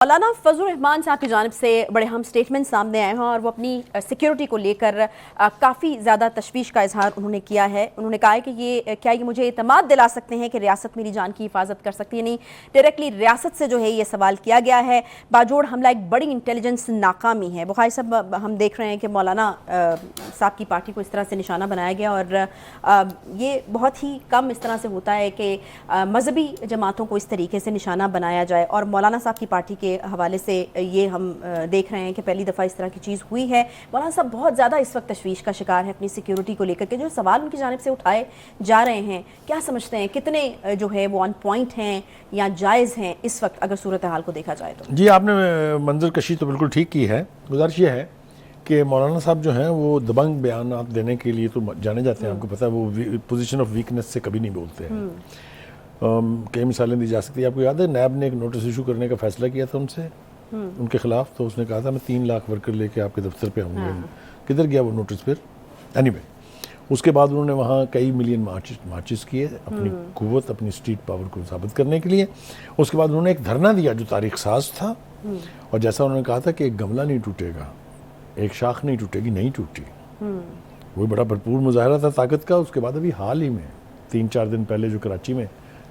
مولانا فضل الرحمان صاحب کی جانب سے بڑے اہم سٹیٹمنٹ سامنے آئے ہیں اور وہ اپنی سیکیورٹی کو لے کر کافی زیادہ تشویش کا اظہار انہوں نے کیا ہے. انہوں نے کہا ہے کہ کیا یہ مجھے اعتماد دلا سکتے ہیں کہ ریاست میری جان کی حفاظت کر سکتی ہے. یعنی ڈائریکٹلی ریاست سے جو ہے یہ سوال کیا گیا ہے. باجوڑ حملہ ایک بڑی انٹیلیجنس ناکامی ہے. بخاری صاحب ہم دیکھ رہے ہیں کہ مولانا صاحب کی پارٹی کو اس طرح سے نشانہ بنایا گیا اور یہ بہت ہی کم اس طرح سے ہوتا ہے کہ مذہبی جماعتوں کو اس طریقے سے نشانہ بنایا جائے. اور مولانا صاحب کی پارٹی کے حوالے سے یہ ہم دیکھ رہے ہیں کہ پہلی دفعہ اس طرح کی چیز ہوئی ہے. مولانا صاحب بہت زیادہ اس وقت تشویش کا شکار ہے اپنی سیکیورٹی کو لے کر کے. جو سوال ان کی جانب سے اٹھائے جا رہے ہیں کیا سمجھتے ہیں کتنے جو ہے وہ آن پوائنٹ ہیں یا جائز ہیں اس وقت اگر صورتحال کو دیکھا جائے تو؟ جی آپ نے منظر کشی تو بالکل ٹھیک کی ہے. گزارش یہ ہے کہ مولانا صاحب جو ہیں وہ دبنگ بیانات دینے کے لیے تو جانے جاتے ہیں. آپ کو پتہ ہے وہ پوزیشن آف ویکنس سے کبھی نہیں بولتے ہیں. کئی مثالیں دی جا سکتی ہیں. آپ کو یاد ہے نیب نے ایک نوٹس ایشو کرنے کا فیصلہ کیا تھا ان کے خلاف. تو اس نے کہا تھا میں 3 لاکھ ورکر لے کے آپ کے دفتر پہ آؤں گا. کدھر گیا وہ نوٹس پھر؟ اینی وے اس کے بعد انہوں نے وہاں کئی ملین مارچز کیے اپنی قوت اپنی اسٹریٹ پاور کو ثابت کرنے کے لیے. اس کے بعد انہوں نے ایک دھرنا دیا جو تاریخ ساز تھا اور جیسا انہوں نے کہا تھا کہ ایک گملہ نہیں ٹوٹے گا ایک شاخ نہیں ٹوٹے گی. نہیں ٹوٹی. وہ بڑا بھرپور مظاہرہ تھا طاقت کا. اس کے بعد ابھی حال ہی میں 3-4 دن پہلے جو کراچی میں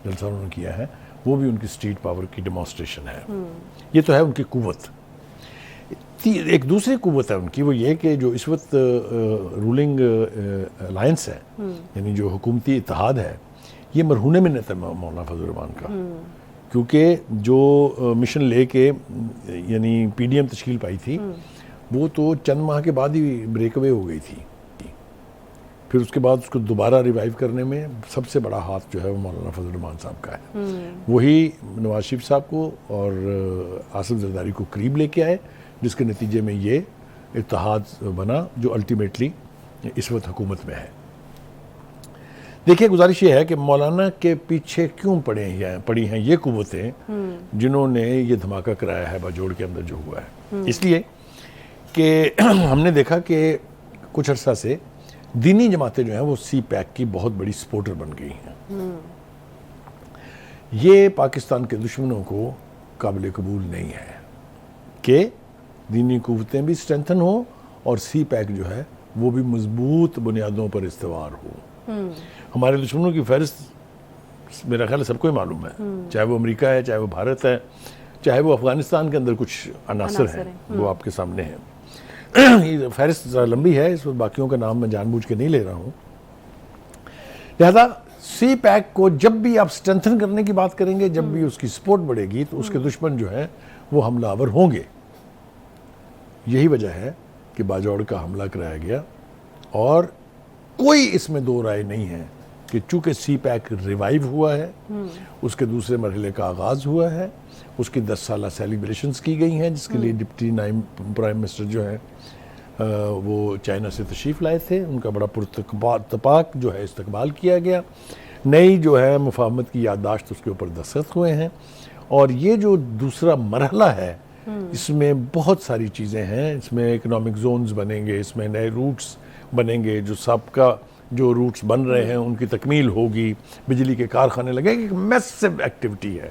جلسہ انہوں نے کیا ہے وہ بھی ان کی اسٹریٹ پاور کی ڈیمانسٹریشن ہے. یہ تو ہے ان کی قوت. ایک دوسری قوت ہے ان کی وہ یہ کہ جو اس وقت رولنگ الائنس ہے یعنی جو حکومتی اتحاد ہے یہ مرہون منت ہے مولانا فضل الرحمان کا. کیونکہ جو مشن لے کے یعنی پی ڈی ایم تشکیل پائی تھی وہ تو چند ماہ کے بعد ہی بریک اوے ہو گئی تھی. پھر اس کے بعد اس کو دوبارہ ریوائیو کرنے میں سب سے بڑا ہاتھ جو ہے وہ مولانا فضل الرحمان صاحب کا ہے. وہی نواز شریف صاحب کو اور آصف زرداری کو قریب لے کے آئے جس کے نتیجے میں یہ اتحاد بنا جو الٹیمیٹلی اس وقت حکومت میں ہے. دیکھیے گزارش یہ ہے کہ مولانا کے پیچھے کیوں پڑی ہیں یہ قوتیں جنہوں نے یہ دھماکہ کرایا ہے باجوڑ کے اندر جو ہوا ہے. اس لیے کہ ہم نے دیکھا کہ کچھ عرصہ سے دینی جماعتیں جو ہیں وہ سی پیک کی بہت بڑی سپورٹر بن گئی ہیں. یہ پاکستان کے دشمنوں کو قابل قبول نہیں ہے کہ دینی قوتیں بھی اسٹرینتھن ہوں اور سی پیک جو ہے وہ بھی مضبوط بنیادوں پر استوار ہو. ہمارے دشمنوں کی فہرست میرا خیال ہے سب کو ہی معلوم ہے. چاہے وہ امریکہ ہے چاہے وہ بھارت ہے چاہے وہ افغانستان کے اندر کچھ عناصر ہیں وہ آپ کے سامنے ہیں. فہرست ذرا لمبی ہے اس وقت باقیوں کا نام میں جان بوجھ کے نہیں لے رہا ہوں. لہذا سی پیک کو جب بھی آپ سٹرینتھن کرنے کی بات کریں گے جب بھی اس کی سپورٹ بڑھے گی تو اس کے دشمن جو ہیں وہ حملہ آور ہوں گے. یہی وجہ ہے کہ باجوڑ کا حملہ کرایا گیا اور کوئی اس میں دو رائے نہیں ہے کہ چونکہ سی پیک ریوائیو ہوا ہے اس کے دوسرے مرحلے کا آغاز ہوا ہے اس کی 10 سالہ سیلیبریشنز کی گئی ہیں جس کے لیے ڈپٹی پرائم منسٹر جو ہیں وہ چائنا سے تشریف لائے تھے. ان کا بڑا پرتپاک جو ہے استقبال کیا گیا. نئی جو ہے مفاہمت کی یادداشت اس کے اوپر دستخط ہوئے ہیں اور یہ جو دوسرا مرحلہ ہے اس میں بہت ساری چیزیں ہیں. اس میں اکنامک زونز بنیں گے اس میں نئے روٹس بنیں گے جو سابقہ جو روٹس بن رہے ہیں ان کی تکمیل ہوگی. بجلی کے کارخانے لگیں گے. ایک میسو ایکٹیویٹی ہے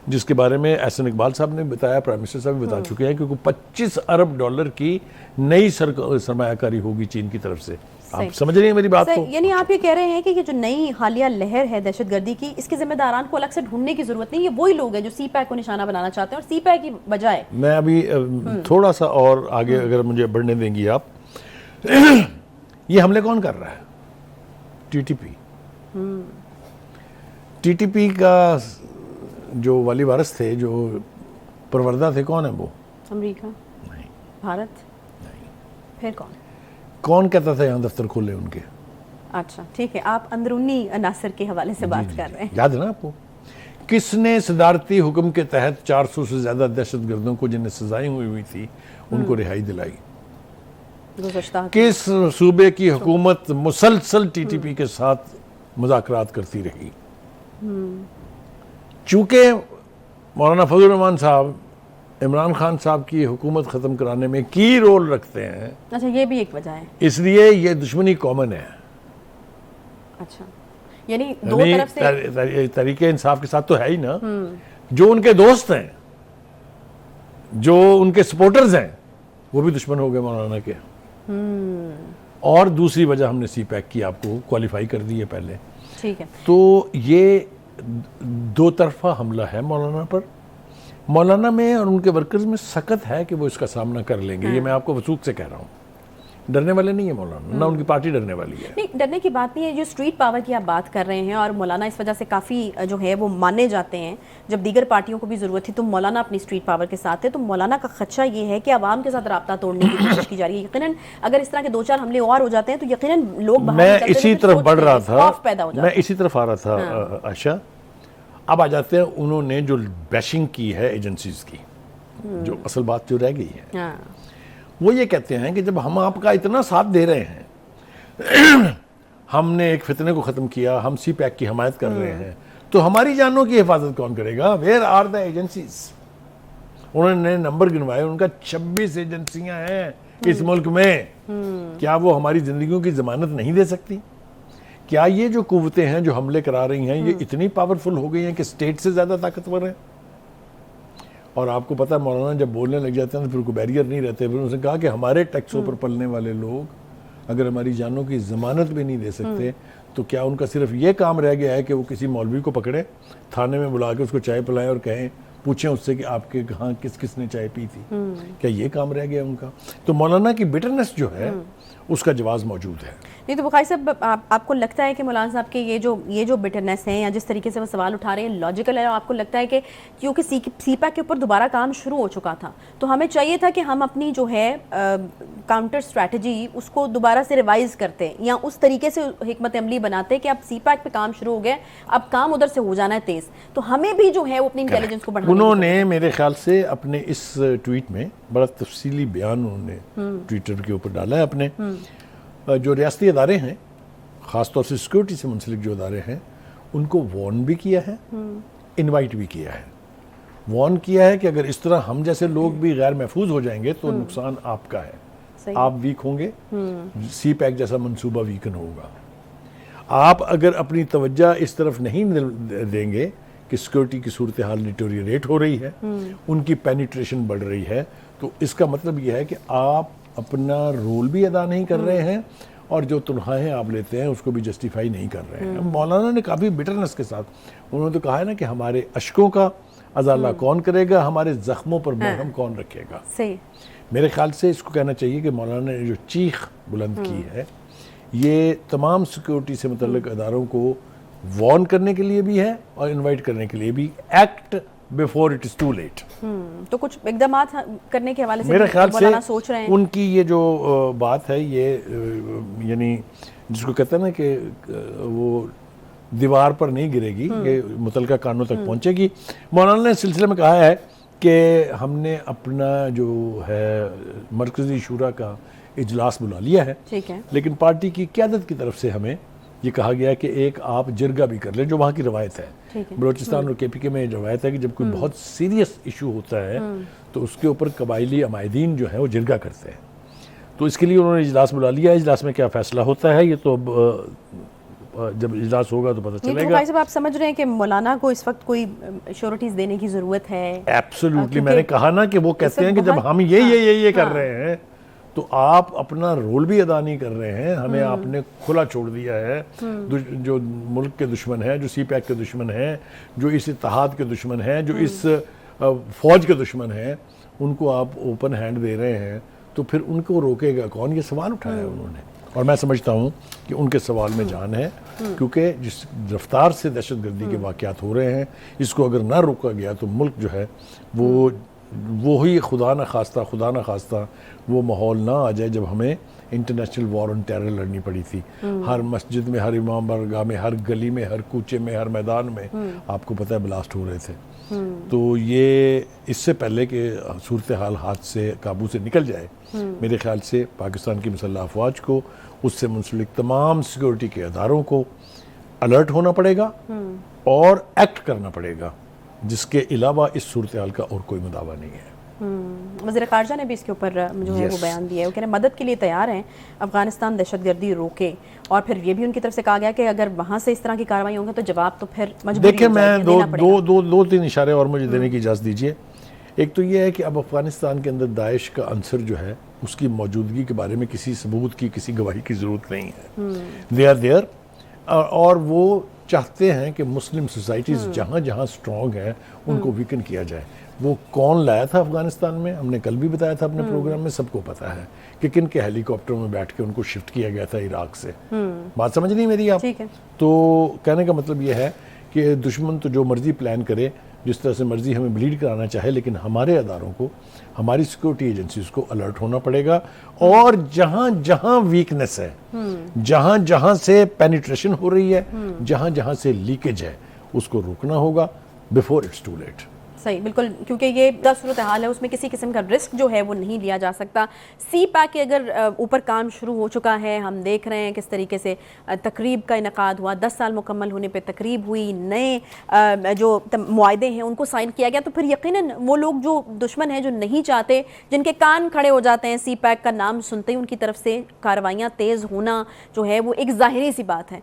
جس کے بارے میں احسن اقبال صاحب نے بتایا پرائم منسٹر صاحب بھی بتا چکے ہیں کہ $25 ارب کی نئی سرمایہ کاری ہوگی چین کی طرف سے. آپ سمجھ رہے ہیں میری بات کو؟ یعنی آپ یہ کہہ رہے ہیں کہ یہ جو نئی حالیہ لہر ہے دہشت گردی کی اس کے ذمہ داران کو الگ سے ڈھونڈنے کی ضرورت نہیں. یہ وہی لوگ ہیں جو سی پیک کو نشانہ بنانا چاہتے ہیں اور سی پیک کی بجائے میں ابھی تھوڑا سا اور آگے اگر مجھے بڑھنے دیں گی آپ. یہ حملے کون کر رہا ہے؟ T T P. T T P کا جو والی وارث تھے جو پروردہ تھے کون ہے وہ؟ امریکہ نہیں. بھارت نہیں. پھر کون کہتا تھا یہاں دفتر کھولے ان کے؟ اچھا ٹھیک ہے آپ اندرونی عناصر کے حوالے سے بات کر رہے ہیں. یاد ہے نا آپ کو کس نے صدارتی حکم کے تحت 400 سے زیادہ دہشت گردوں کو جنہیں سزائیں ہوئی تھی ان کو رہائی دلائی؟ کس صوبے کی حکومت مسلسل ٹی ٹی پی کے ساتھ مذاکرات کرتی رہی؟ چونکہ مولانا فضل الرحمان صاحب عمران خان صاحب کی حکومت ختم کرانے میں کی رول رکھتے ہیں. اچھا یہ بھی ایک وجہ ہے. اس لیے یہ دشمنی کامن ہے. اچھا یعنی دو طرف سے تحریک انصاف کے ساتھ تو ہے ہی نا جو ان کے دوست ہیں جو ان کے سپورٹرز ہیں وہ بھی دشمن ہو گئے مولانا کے. اور دوسری وجہ ہم نے سی پیک کی آپ کو کوالیفائی کر دی ہے پہلے. ٹھیک ہے. تو یہ دو طرفہ حملہ ہے مولانا پر. مولانا میں اور ان کے ورکرز میں سخت ہے کہ وہ اس کا سامنا کر لیں گے. یہ میں آپ کو وثوق سے کہہ رہا ہوں. ڈرنے والے نہیں ہیں مولانا, نہ ان کی پارٹی ڈرنے والی ہے. نہیں, ڈرنے کی بات نہیں ہے. جو اسٹریٹ پاور کی آپ بات کر رہے ہیں اور مولانا اس وجہ سے کافی جو ہے وہ مانے جاتے ہیں, جب دیگر پارٹیوں کو بھی ضرورت تھی تو مولانا اپنی اسٹریٹ پاور کے ساتھ ہے. تو مولانا کا خدشہ یہ ہے کہ عوام کے ساتھ رابطہ توڑنے کی کوشش کی جا رہی ہے. یقیناً اگر اس طرح کے 2-4 حملے اور ہو جاتے ہیں تو یقیناً لوگ میں اسی طرف بڑھ رہا تھا, میں اسی طرف آ رہا تھا عائشہ. اب آ جاتے ہیں انہوں نے جو بیشنگ کی ہے ایجنسیز کی, جو اصل بات جو رہ گئی ہے وہ یہ کہتے ہیں کہ جب ہم آپ کا اتنا ساتھ دے رہے ہیں, ہم نے ایک فتنے کو ختم کیا, ہم سی پیک کی حمایت کر رہے ہیں, تو ہماری جانوں کی حفاظت کون کرے گا؟ Where are the agencies? انہوں نے نمبر گنوائے, ان کا 26 ایجنسیاں ہیں اس ملک میں. کیا وہ ہماری زندگیوں کی ضمانت نہیں دے سکتی؟ کیا یہ جو قوتیں ہیں جو حملے کرا رہی ہیں یہ اتنی پاورفل ہو گئی ہیں کہ اسٹیٹ سے زیادہ طاقتور ہیں؟ اور آپ کو پتہ ہے مولانا جب بولنے لگ جاتے ہیں تو پھر کوئی بیریئر نہیں رہتے. پھر اس نے کہا کہ ہمارے ٹیکسوں پر پلنے والے لوگ اگر ہماری جانوں کی ضمانت بھی نہیں دے سکتے تو کیا ان کا صرف یہ کام رہ گیا ہے کہ وہ کسی مولوی کو پکڑے, تھانے میں بلا کے اس کو چائے پلائیں اور کہیں, پوچھیں اس سے کہ آپ کے کہاں کس کس نے چائے پی تھی؟ کیا یہ کام رہ گیا ان کا؟ تو مولانا کی بٹرنس جو ہے اس کا جواز موجود ہے. نہیں تو بخاری صاحب, آپ کو لگتا ہے کہ مولانا صاحب کے یہ جو بٹرنس ہیں یا جس طریقے سے وہ سوال اٹھا رہے ہیں لاجیکل ہے؟ آپ کو لگتا ہے کہ کیونکہ سی پیک کے اوپر دوبارہ کام شروع ہو چکا تھا تو ہمیں چاہیے تھا کہ ہم اپنی جو ہے کاؤنٹر اسٹریٹجی اس کو دوبارہ سے ریوائز کرتے یا اس طریقے سے حکمت عملی بناتے کہ اب سی پیک پہ کام شروع ہو گیا, اب کام ادھر سے ہو جانا ہے تیز, تو ہمیں بھی جو ہے وہ اپنی انٹیلیجنس کو بڑھانا. انہوں نے میرے خیال سے اپنے اس ٹویٹ میں بڑا تفصیلی بیان انہوں نے ٹویٹر کے اوپر ڈالا ہے. اپنے جو ریاستی ادارے ہیں, خاص طور سے سیکورٹی سے منسلک جو ادارے ہیں, ان کو وارن بھی کیا ہے, انوائٹ بھی کیا ہے. وارن کیا ہے کہ اگر اس طرح ہم جیسے لوگ بھی غیر محفوظ ہو جائیں گے تو نقصان آپ کا ہے, آپ ویک ہوں گے, سی پیک جیسا منصوبہ ویکن ہوگا. آپ اگر اپنی توجہ اس طرف نہیں دیں گے کہ سیکورٹی کی صورتحال ڈیٹوریٹ ہو رہی ہے, ان کی پینیٹریشن بڑھ رہی ہے, تو اس کا مطلب یہ ہے کہ آپ اپنا رول بھی ادا نہیں کر رہے ہیں اور جو تنخواہیں آپ لیتے ہیں اس کو بھی جسٹیفائی نہیں کر رہے ہیں. مولانا نے کافی بٹرنس کے ساتھ انہوں نے تو کہا ہے نا کہ ہمارے اشکوں کا ازالہ کون کرے گا, ہمارے زخموں پر مرہم کون رکھے گا. میرے خیال سے اس کو کہنا چاہیے کہ مولانا نے جو چیخ بلند کی ہے یہ تمام سیکورٹی سے متعلق اداروں کو وارن کرنے کے لیے بھی ہے اور انوائٹ کرنے کے لیے بھی. Act before it is too late. تو کچھ اقدامات کرنے کے حوالے سے میرے خیال سے سوچ رہے ہیں. ان کی یہ جو بات ہے یہ یعنی جس کو کہتے ہیں نا کہ وہ دیوار پر نہیں گرے گی, یہ متعلقہ کانوں تک پہنچے گی. مولانا نے اس سلسلے میں کہا ہے کہ ہم نے اپنا جو ہے مرکزی شورا کا اجلاس بلا لیا ہے, لیکن پارٹی کی قیادت کی طرف سے ہمیں یہ کہا گیا کہ ایک آپ جرگہ بھی کر لیں, جو وہاں کی روایت ہے. بلوچستان اور کے پی کے میں روایت ہے کہ جب کوئی بہت سیریس ایشو ہوتا ہے تو اس کے اوپر قبائلی عمائدین جو ہیں وہ جرگہ کرتے ہیں. تو اس کے لیے انہوں نے اجلاس بلا لیا. اجلاس میں کیا فیصلہ ہوتا ہے یہ تو اب جب اجلاس ہوگا تو پتہ چلے گا. بھائی صاحب آپ سمجھ رہے ہیں کہ مولانا کو اس وقت کوئی شیورٹیز دینے کی ضرورت ہے؟ ایبسلیوٹلی. میں نے کہا نا کہ وہ کہتے ہیں کہ جب ہم یہ کر رہے ہیں تو آپ اپنا رول بھی ادا نہیں کر رہے ہیں, ہمیں آپ نے کھلا چھوڑ دیا ہے. جو ملک کے دشمن ہیں, جو سی پیک کے دشمن ہیں, جو اس اتحاد کے دشمن ہیں, جو اس فوج کے دشمن ہیں, ان کو آپ اوپن ہینڈ دے رہے ہیں, تو پھر ان کو روکے گا کون؟ یہ سوال اٹھایا ہے انہوں نے, اور میں سمجھتا ہوں کہ ان کے سوال میں جان ہے, کیونکہ جس رفتار سے دہشت گردی کے واقعات ہو رہے ہیں اس کو اگر نہ روکا گیا تو ملک جو ہے وہی خدا نہ خواستہ وہ ماحول نہ آ جائے جب ہمیں انٹرنیشنل وار آن ٹیرر لڑنی پڑی تھی. ہر مسجد میں, ہر امام بارگاہ میں, ہر گلی میں, ہر کوچے میں, ہر میدان میں آپ کو پتہ ہے بلاسٹ ہو رہے تھے. تو یہ اس سے پہلے کہ صورتحال ہاتھ سے قابو سے نکل جائے, میرے خیال سے پاکستان کی مسلح افواج کو, اس سے منسلک تمام سیکورٹی کے اداروں کو الرٹ ہونا پڑے گا اور ایکٹ کرنا پڑے گا, جس کے علاوہ اس صورتحال کا اور کوئی مداوع نہیں ہے. وزیر خارجہ نے بھی اس کے اوپر جو ہے وہ بیان دیا ہے, وہ کہہ رہے ہیں مدد کے لیے تیار ہیں, افغانستان دہشت گردی روکے. اور پھر یہ بھی ان کی طرف سے کہا گیا کہ اگر وہاں سے اس طرح کی کارروائی ہوں گے تو جواب تو پھر مجبوری دیکھیں, میں دو تین اشارے اور مجھے دینے کی اجازت دیجیے. ایک تو یہ ہے کہ اب افغانستان کے اندر داعش کا عنصر جو ہے اس کی موجودگی کے بارے میں کسی ثبوت کی کسی گواہی کی ضرورت نہیں ہے. دے آر دیئر اور وہ چاہتے ہیں کہ مسلم سوسائٹیز جہاں جہاں سٹرونگ ہیں ان کو ویکن کیا جائے. وہ کون لایا تھا افغانستان میں ہم نے کل بھی بتایا تھا اپنے پروگرام میں, سب کو پتا ہے کہ کن کے ہیلی کاپٹروں میں بیٹھ کے ان کو شفٹ کیا گیا تھا عراق سے. بات سمجھ نہیں میری آپ؟ تو کہنے کا مطلب یہ ہے کہ دشمن تو جو مرضی پلان کرے, جس طرح سے مرضی ہمیں بلیڈ کرانا چاہے, لیکن ہمارے اداروں کو, ہماری سیکورٹی ایجنسیز کو الرٹ ہونا پڑے گا, اور جہاں جہاں ویکنس ہے, جہاں جہاں سے پینیٹریشن ہو رہی ہے, جہاں جہاں سے لیکیج ہے, اس کو روکنا ہوگا بیفور اٹس ٹو لیٹ. صحیح, بالکل, کیونکہ یہ صورتحال ہے, اس میں کسی قسم کا رسک جو ہے وہ نہیں لیا جا سکتا. سی پیک کے اگر اوپر کام شروع ہو چکا ہے, ہم دیکھ رہے ہیں کس طریقے سے تقریب کا انعقاد ہوا, 10 سال مکمل ہونے پہ تقریب ہوئی, نئے جو معاہدے ہیں ان کو سائن کیا گیا, تو پھر یقیناً وہ لوگ جو دشمن ہیں, جو نہیں چاہتے, جن کے کان کھڑے ہو جاتے ہیں سی پیک کا نام سنتے ہی, ان کی طرف سے کارروائیاں تیز ہونا جو ہے وہ ایک ظاہری سی بات ہے.